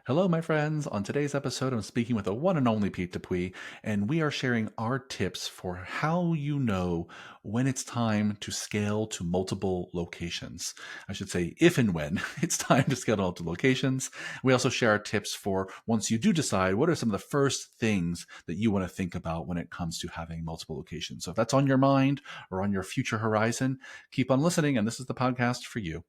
Hello, my friends. On today's episode, I'm speaking with the one and only Pete Dupuis, and we are sharing our tips for how you know when it's time to scale to multiple locations. I should say, if and when it's time to scale to multiple locations. We also share our tips for once you do decide, what are some of the first things that you want to think about when it comes to having multiple locations. So if that's on your mind or on your future horizon, keep on listening, and this is the podcast for you.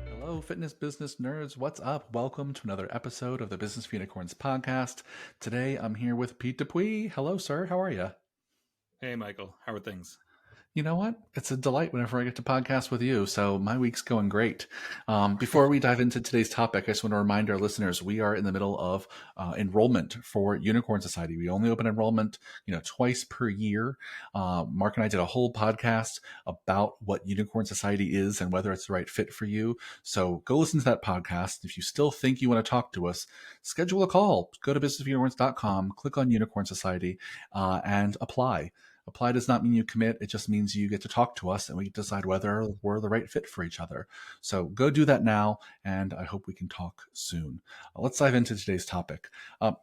Hello, fitness business nerds. What's up? Welcome to another episode of the Business for Unicorns podcast. Today, I'm here with Pete Dupuis. Hello, sir. How are you? Hey, Michael. How are things? You know what? It's a delight whenever I get to podcast with you. So my week's going great. Before we dive into today's topic, I just want to remind our listeners we are in the middle of enrollment for Unicorn Society. We only open enrollment, twice per year. Mark and I did a whole podcast about what Unicorn Society is and whether it's the right fit for you. So go listen to that podcast. If you still think you want to talk to us, schedule a call. Go to businessforunicorns.com, click on Unicorn Society, and apply. Apply does not mean you commit. It just means you get to talk to us and we decide whether we're the right fit for each other. So go do that now, and I hope we can talk soon. Let's dive into today's topic.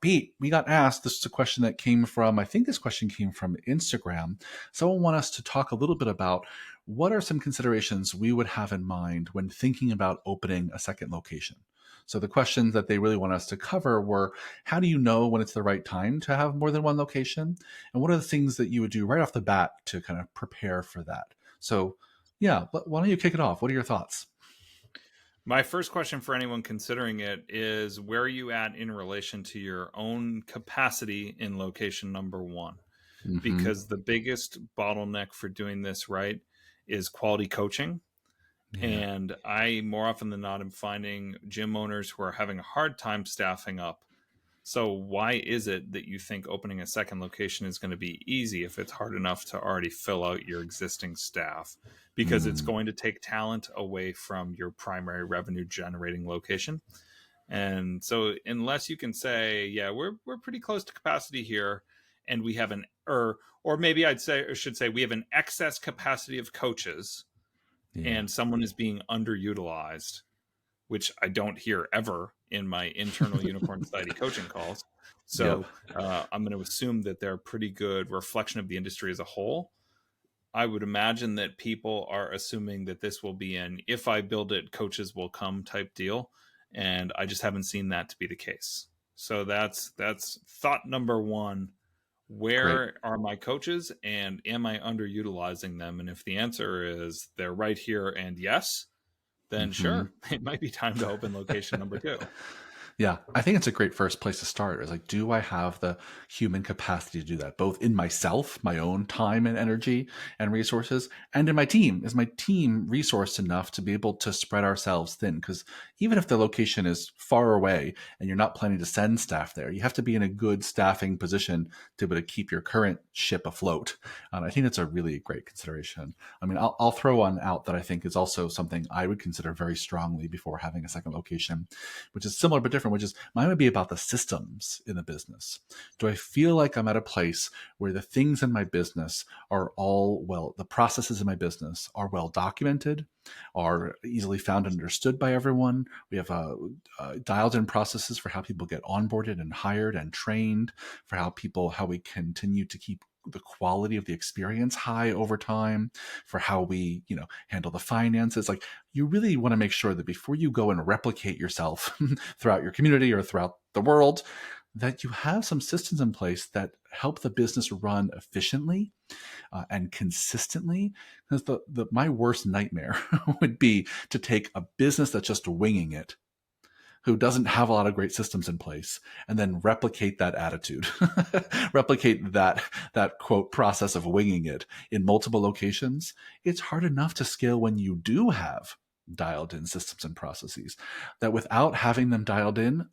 Pete, we got asked, this is a question that came from, I think this question came from Instagram. Someone want us to talk a little bit about what are some considerations we would have in mind when thinking about opening a second location. So the questions that they really want us to cover were, how do you know when it's the right time to have more than one location? And what are the things that you would do right off the bat to kind of prepare for that? So yeah, why don't you kick it off? What are your thoughts? My first question for anyone considering it is, where are you at in relation to your own capacity in location number one? Mm-hmm. Because the biggest bottleneck for doing this right is quality coaching. Yeah. And I, more often than not, am finding gym owners who are having a hard time staffing up. So why is it that you think opening a second location is going to be easy if it's hard enough to already fill out your existing staff? Because it's going to take talent away from your primary revenue generating location. And so unless you can say, yeah, we're pretty close to capacity here, and we have an or maybe should say we have an excess capacity of coaches, and someone is being underutilized, which I don't hear ever in my internal Unicorn Society coaching calls. So I'm going to assume that they're a pretty good reflection of the industry as a whole. I would imagine that people are assuming that this will be an if I build it, coaches will come type deal. And I just haven't seen that to be the case. So that's thought number one. Where are my coaches, and am I underutilizing them? And if the answer is they're right here and yes, then sure, it might be time to open location number two. Yeah, I think it's a great first place to start. Is like, do I have the human capacity to do that, both in myself, my own time and energy and resources, and in my team? Is my team resourced enough to be able to spread ourselves thin? Because even if the location is far away and you're not planning to send staff there, you have to be in a good staffing position to be able to keep your current ship afloat. And I think that's a really great consideration. I mean, I'll throw one out that I think is also something I would consider very strongly before having a second location, which is similar but different, which is mine would be about the systems in the business. Do I feel like I'm at a place where the things in my business are all the processes in my business are well documented, are easily found and understood by everyone? We have dialed in processes for how people get onboarded and hired and trained, for how we continue to keep the quality of the experience high over time, for how we, handle the finances. Like, you really want to make sure that before you go and replicate yourself throughout your community or throughout the world, that you have some systems in place that help the business run efficiently and consistently. Because my worst nightmare would be to take a business that's just winging it, who doesn't have a lot of great systems in place, and then replicate that attitude, replicate that quote process of winging it in multiple locations. It's hard enough to scale when you do have dialed in systems and processes, that without having them dialed in,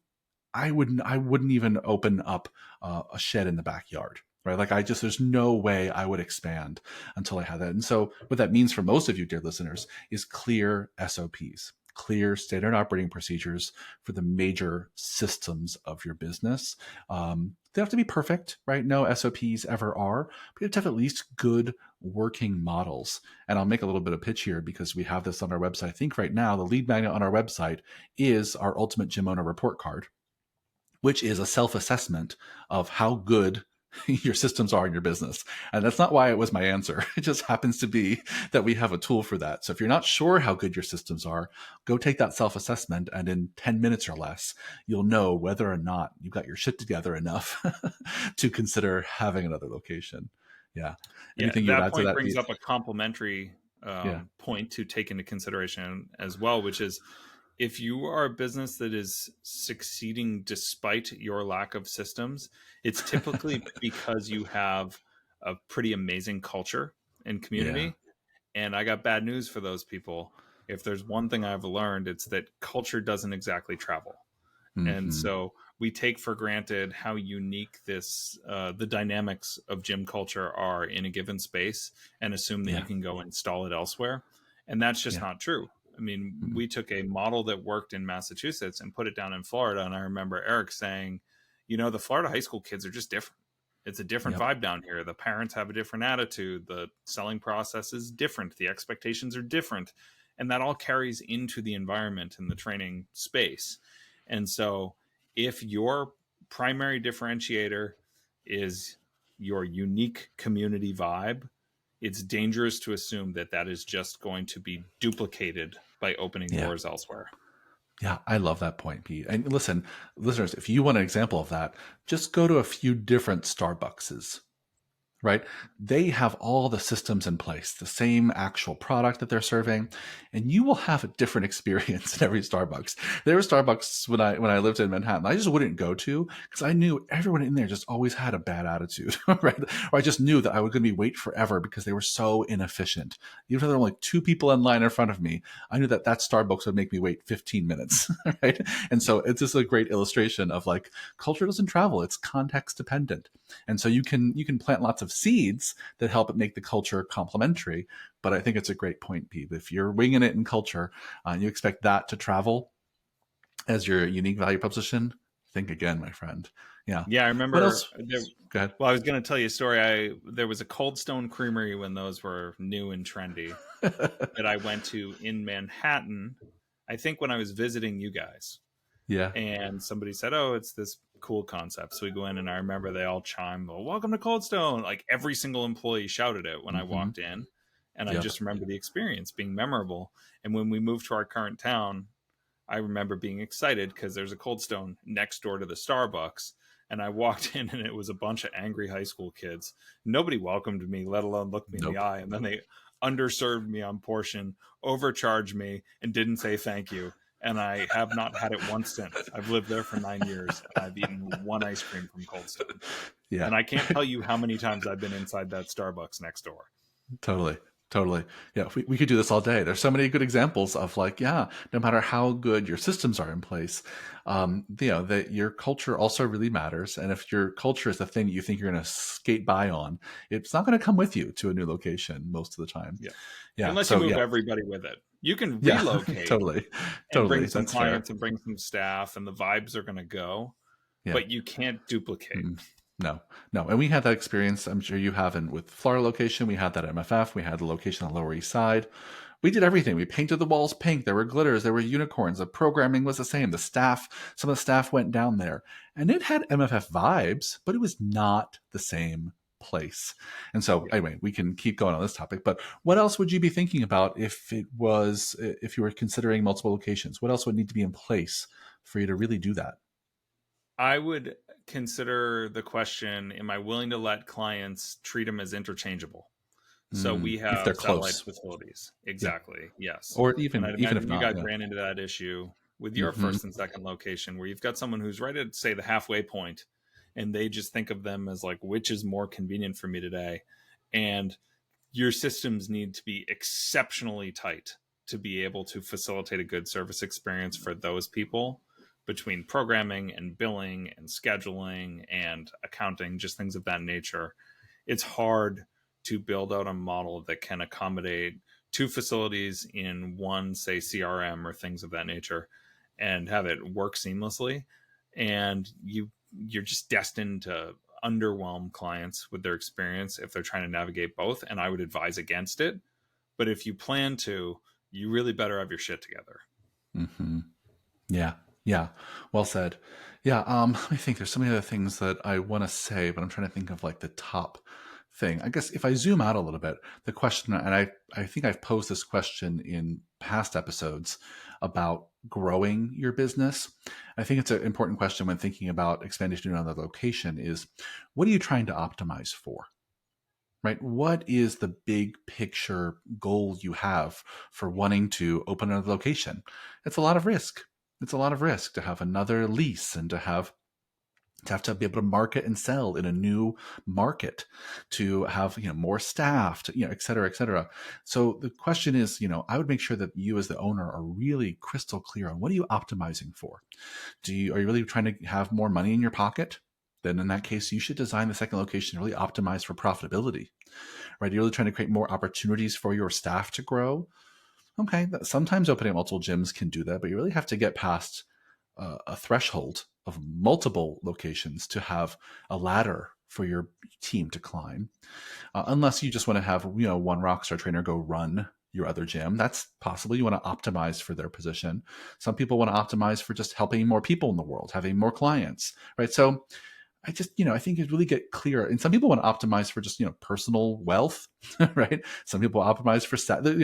I wouldn't even open up a shed in the backyard. Right? Like, there's no way I would expand until I have that. And so what that means for most of you, dear listeners, is clear SOPs, clear standard operating procedures for the major systems of your business. They have to be perfect, right? No SOPs ever are, but you have to have at least good working models. And I'll make a little bit of pitch here because we have this on our website. I think right now the lead magnet on our website is our Ultimate Gym Owner Report Card, which is a self-assessment of how good your systems are in your business. And that's not why it was my answer. It just happens to be that we have a tool for that. So if you're not sure how good your systems are, go take that self-assessment, and in 10 minutes or less, you'll know whether or not you've got your shit together enough to consider having another location. Yeah. Yeah, Anything you would that add to point that, brings Pete? up a complementary Yeah. point to take into consideration as well, which is if you are a business that is succeeding despite your lack of systems, it's typically because you have a pretty amazing culture and Yeah. community. And I got bad news for those people. If there's one thing I've learned, it's that culture doesn't exactly travel. And Mm-hmm. so we take for granted how unique the dynamics of gym culture are in a given space, and assume that you Yeah. can go install it elsewhere, and that's just Yeah. not true. I mean, Mm-mm. we took a model that worked in Massachusetts and put it down in Florida, and I remember Eric saying, the Florida high school kids are just different. It's a different Yep. vibe down here. The parents have a different attitude, the selling process is different, the expectations are different, and that all carries into the environment in the training space. And so, if your primary differentiator is your unique community vibe, it's dangerous to assume that that is just going to be duplicated by opening Yeah. doors elsewhere. Yeah, I love that point, Pete. And listen, listeners, if you want an example of that, just go to a few different Starbuckses, right? They have all the systems in place, the same actual product that they're serving, and you will have a different experience in every Starbucks. There were Starbucks when I lived in Manhattan, I just wouldn't go to because I knew everyone in there just always had a bad attitude, right? Or I just knew that I was going to be wait forever because they were so inefficient. Even if there were like two people in line in front of me, I knew that Starbucks would make me wait 15 minutes, right? And so it's just a great illustration of like culture doesn't travel; it's context dependent. And so you can plant lots of seeds that help it make the culture complementary. But I think it's a great point, Pete. If you're winging it in culture and you expect that to travel as your unique value proposition, think again, my friend. Yeah. Yeah, I What remember else? Go ahead. well, I was going to tell you a story. There was a Cold Stone Creamery when those were new and trendy that I went to in Manhattan. I think when I was visiting you guys, Yeah. and somebody said, "Oh, it's this cool concept." So we go in, and I remember they all chimed, "Well, welcome to Cold Stone!" Like every single employee shouted it when I Mm-hmm. walked in, and I Yep. just remember the experience being memorable. And when we moved to our current town, I remember being excited because there's a Cold Stone next door to the Starbucks. And I walked in, and it was a bunch of angry high school kids. Nobody welcomed me, let alone looked me in the Nope. eye. And then they underserved me on portion, overcharged me, and didn't say thank you. And I have not had it once since. I've lived there for 9 years, and I've eaten one ice cream from Cold Stone. Yeah. And I can't tell you how many times I've been inside that Starbucks next door. Totally. Totally. Yeah, we could do this all day. There's so many good examples of like, yeah, no matter how good your systems are in place, that your culture also really matters. And if your culture is the thing that you think you're going to skate by on, it's not going to come with you to a new location most of the time. Yeah. Yeah. Unless you So move yeah, everybody with it. You can yeah, relocate totally, and bring totally. some That's fair. clients and bring some staff, and the vibes are going to go, Yeah. but you can't duplicate. Mm-mm. No, no. And we had that experience. I'm sure you haven't with Florida location. We had that at MFF. We had the location on the Lower East Side. We did everything. We painted the walls pink. There were glitters. There were unicorns. The programming was the same. Some of the staff went down there, and it had MFF vibes, but it was not the same place. And so, Yeah. anyway, we can keep going on this topic. But what else would you be thinking about if you were considering multiple locations? What else would need to be in place for you to really do that? I would consider the question, am I willing to let clients treat them as interchangeable? So we If they're have satellite close, facilities. yeah. Exactly. Yes. Or And I'd even if imagine you not, guys yeah. ran into that issue with your Hmm. first and second location where you've got someone who's right at, say, the halfway point, and they just think of them as like, which is more convenient for me today? And your systems need to be exceptionally tight to be able to facilitate a good service experience for those people, between programming and billing and scheduling and accounting, just things of that nature. It's hard to build out a model that can accommodate two facilities in one, say, CRM or things of that nature, and have it work seamlessly. And you're just destined to underwhelm clients with their experience if they're trying to navigate both. And I would advise against it. But if you plan to, you really better have your shit together. Hmm. Yeah. Yeah. Well said. Yeah. Let me think. There's so many other things that I want to say, but I'm trying to think of like the top thing. I guess if I zoom out a little bit, the question, and I think I've posed this question in past episodes about growing your business. I think it's an important question when thinking about expanding to another location is what are you trying to optimize for? Right? What is the big picture goal you have for wanting to open another location? It's a lot of risk. It's a lot of risk to have another lease and to be able to market and sell in a new market, to have more staff, to, et cetera, et cetera. So the question is, I would make sure that you as the owner are really crystal clear on what are you optimizing for. Are you really trying to have more money in your pocket? Then in that case, you should design the second location to really optimize for profitability, right? You're really trying to create more opportunities for your staff to grow. Okay, sometimes opening multiple gyms can do that, but you really have to get past a threshold of multiple locations to have a ladder for your team to climb. Unless you just want to have one rockstar trainer go run your other gym, that's possible. You want to optimize for their position. Some people want to optimize for just helping more people in the world, having more clients, right? So I just, I think you really get clear. And some people want to optimize for just, personal wealth, right? Some people optimize for,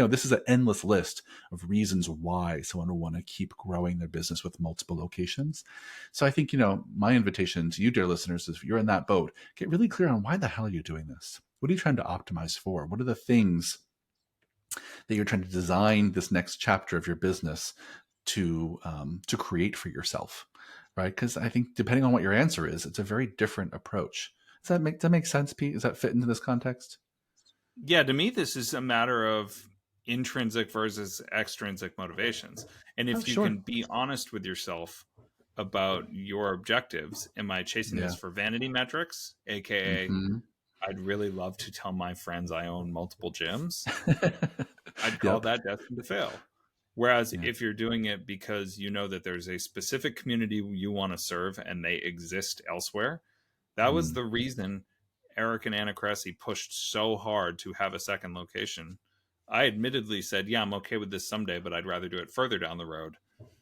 this is an endless list of reasons why someone will want to keep growing their business with multiple locations. So I think, my invitation to you, dear listeners, is if you're in that boat, get really clear on why the hell are you doing this? What are you trying to optimize for? What are the things that you're trying to design this next chapter of your business to create for yourself, right? Because I think depending on what your answer is, it's a very different approach. Does that make sense, Pete? Does that fit into this context? Yeah, to me, this is a matter of intrinsic versus extrinsic motivations. And Oh, if you sure. can be honest with yourself about your objectives, am I chasing this Yeah. for vanity metrics, aka Mm-hmm. I'd really love to tell my friends I own multiple gyms? I'd call Yep. that destined to fail. Whereas Yeah. if you're doing it because you know that there's a specific community you want to serve and they exist elsewhere, that was Mm. the reason Eric and Anna Cressy pushed so hard to have a second location. I admittedly said, yeah, I'm okay with this someday, but I'd rather do it further down the road.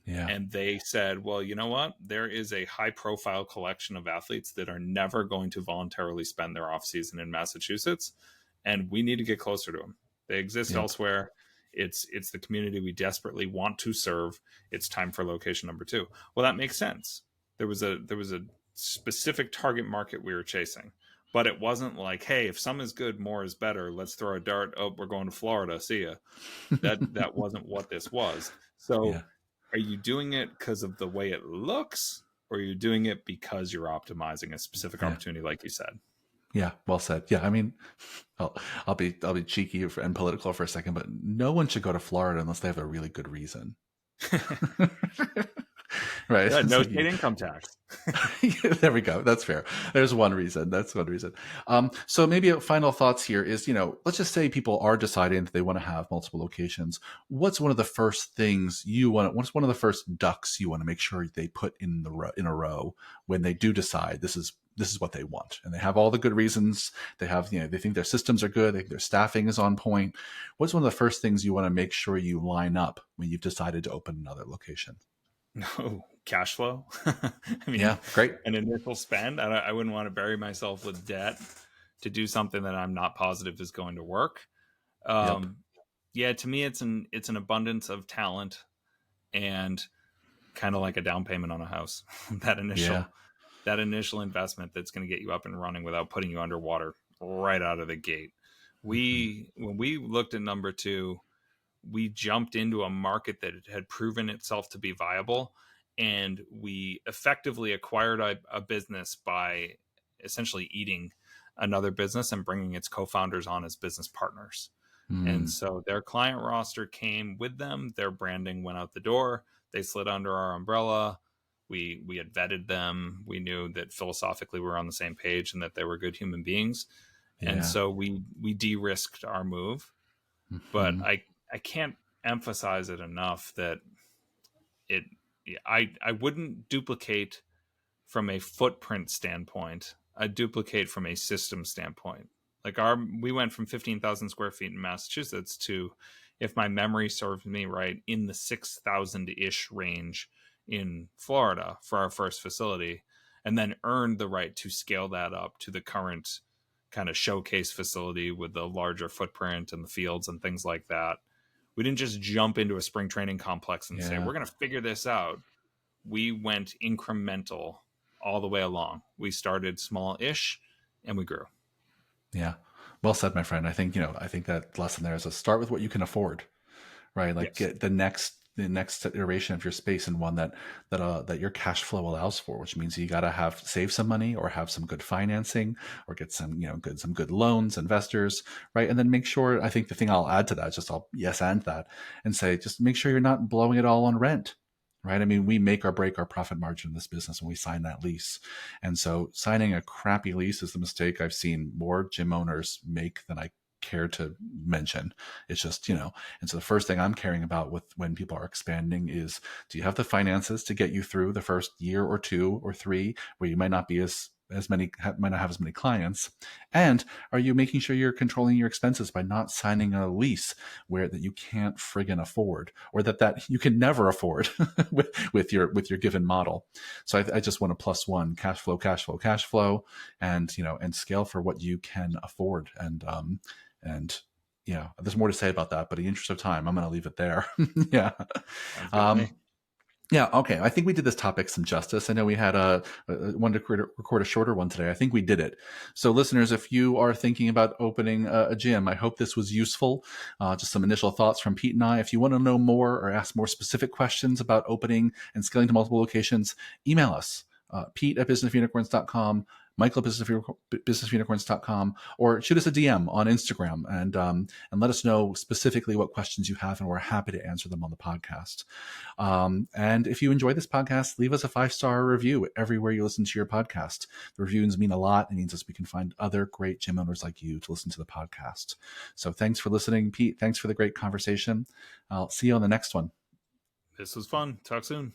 Yeah. And they said, well, you know what? There is a high profile collection of athletes that are never going to voluntarily spend their off season in Massachusetts. And we need to get closer to them. They exist Yep. elsewhere. It's the community we desperately want to serve. It's time for location number two. Well, that makes sense. There was a specific target market we were chasing, but it wasn't like, hey, if some is good, more is better. Let's throw a dart. Oh, we're going to Florida. See ya. That wasn't what this was. So Yeah. are you doing it because of the way it looks, or are you doing it because you're optimizing a specific Yeah. opportunity, like you said? Yeah. Well said. Yeah. I mean, I'll, I'll be cheeky and political for a second, but no one should go to Florida unless they have a really good reason. Right. Yeah, It's no like state income tax. there we go. That's fair. There's one reason. That's one reason. So maybe final thoughts here is, let's just say people are deciding that they want to have multiple locations. What's one of the first things what's one of the first ducks you want to make sure they put in a row when they do decide this is what they want, and they have all the good reasons. They have, they think their systems are good. They think their staffing is on point. What's one of the first things you want to make sure you line up when you've decided to open another location? No cash flow. I mean, Yeah. Great. an initial spend. I wouldn't want to bury myself with debt to do something that I'm not positive is going to work. Yep. Um, yeah, to me, it's an abundance of talent and kind of like a down payment on a house. that Yeah. initial that initial investment that's going to get you up and running without putting you underwater right out of the gate. Mm-hmm. When we looked at number two, we jumped into a market that had proven itself to be viable, and we effectively acquired a business by essentially eating another business and bringing its co-founders on as business partners. And Mm. so their client roster came with them, their branding went out the door, they slid under our umbrella. We had vetted them, we knew that philosophically we were on the same page and that they were good human beings. And Yeah. so we de-risked our move. But Hmm. I can't emphasize it enough that it I wouldn't duplicate from a footprint standpoint. I'd duplicate from a system standpoint. Like we went from 15,000 square feet in Massachusetts to, if my memory serves me right, in the 6,000 ish range in Florida for our first facility, and then earned the right to scale that up to the current kind of showcase facility with the larger footprint and the fields and things like that. We didn't just jump into a spring training complex and say, Yeah. we're going to figure this out. We went incremental all the way along. We started small ish and we grew. Yeah. Well said, my friend. I think, I think that lesson there is to start with what you can afford, right? Like Yes. get the next iteration of your space and one that your cash flow allows for, which means you got to have save some money or have some good financing or get some good loans, investors, right? And then make sure, I think the thing I'll add to that, just I'll yes and that and say, just make sure you're not blowing it all on rent. Right. I mean, we make or break our profit margin in this business when we sign that lease. And so signing a crappy lease is the mistake I've seen more gym owners make than I care to mention. It's just, and so the first thing I'm caring about with when people are expanding is, do you have the finances to get you through the first year or two or three where you might not be might not have as many clients, and are you making sure you're controlling your expenses by not signing a lease where that you can't friggin' afford, or that you can never afford with your given model. So I just want a plus one: cash flow, cash flow, cash flow, and and scale for what you can afford. And there's more to say about that, but in the interest of time, I'm going to leave it there. Yeah. Sounds good to Um, me. yeah. Okay. I think we did this topic some justice. I know we had wanted to record a shorter one today. I think we did it. So, listeners, if you are thinking about opening a gym, I hope this was useful. Just some initial thoughts from Pete and I. If you want to know more or ask more specific questions about opening and scaling to multiple locations, email us. Pete at businessunicorns.com, Michael at businessunicorns.com, or shoot us a DM on Instagram and let us know specifically what questions you have, and we're happy to answer them on the podcast. And if you enjoy this podcast, leave us a 5-star review everywhere you listen to your podcast. The reviews mean a lot. It means us we can find other great gym owners like you to listen to the podcast. So thanks for listening, Pete. Thanks for the great conversation. I'll see you on the next one. This was fun. Talk soon.